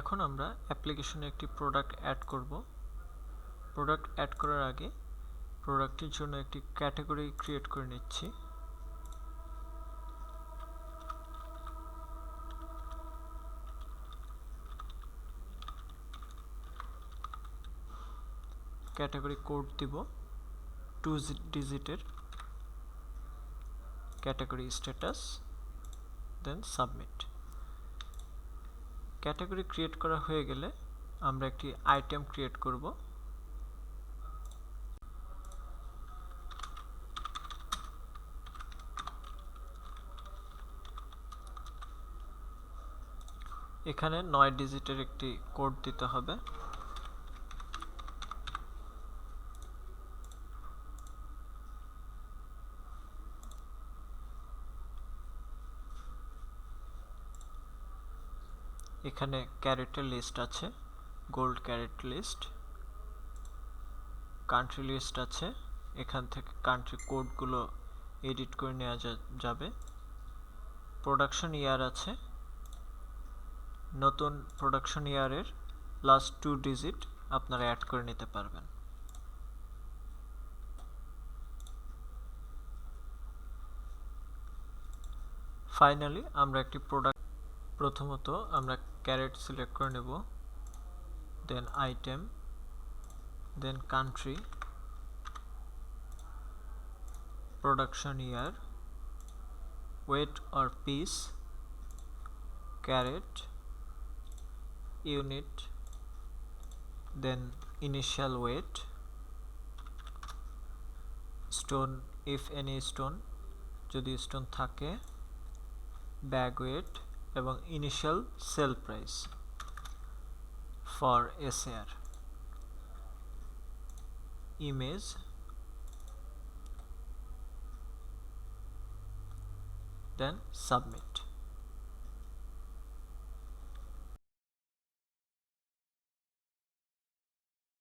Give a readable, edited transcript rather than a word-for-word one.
এখন আমরা অ্যাপ্লিকেশনে একটি প্রোডাক্ট অ্যাড করব। প্রোডাক্ট অ্যাড করার আগে প্রোডাক্টের জন্য একটি ক্যাটাগরি ক্রিয়েট করে নিচ্ছি। ক্যাটাগরি কোড দিব 2 ডিজিটের, ক্যাটাগরি স্ট্যাটাস, দেন সাবমিট। ক্যাটাগরি ক্রিয়েট করা হয়ে গেলে আমরা একটি আইটেম ক্রিয়েট করব। এখানে 9 ডিজিটের একটি কোড দিতে হবে। এখানে ক্যারেটের লিস্ট আছে, gold carat list, country list আছে, এখান থেকে কান্ট্রি কোডগুলো এডিট করে নেওয়া যাবে। প্রোডাকশন ইয়ার আছে, নতুন প্রোডাকশন ইয়ারের লাস্ট 2 ডিজিট আপনারা অ্যাড করে নিতে পারবেন। ফাইনালি আমরা একটি প্রোডাক্ট, প্রথমত আমরা ক্যারেট সিলেক্ট করে নেব, then item, then country, production year, weight or piece, carat, unit, then initial weight, stone if any stone, যদি স্টোন থাকে, ব্যাগ ওয়েট এবং initial sale price for SAR, image, then submit.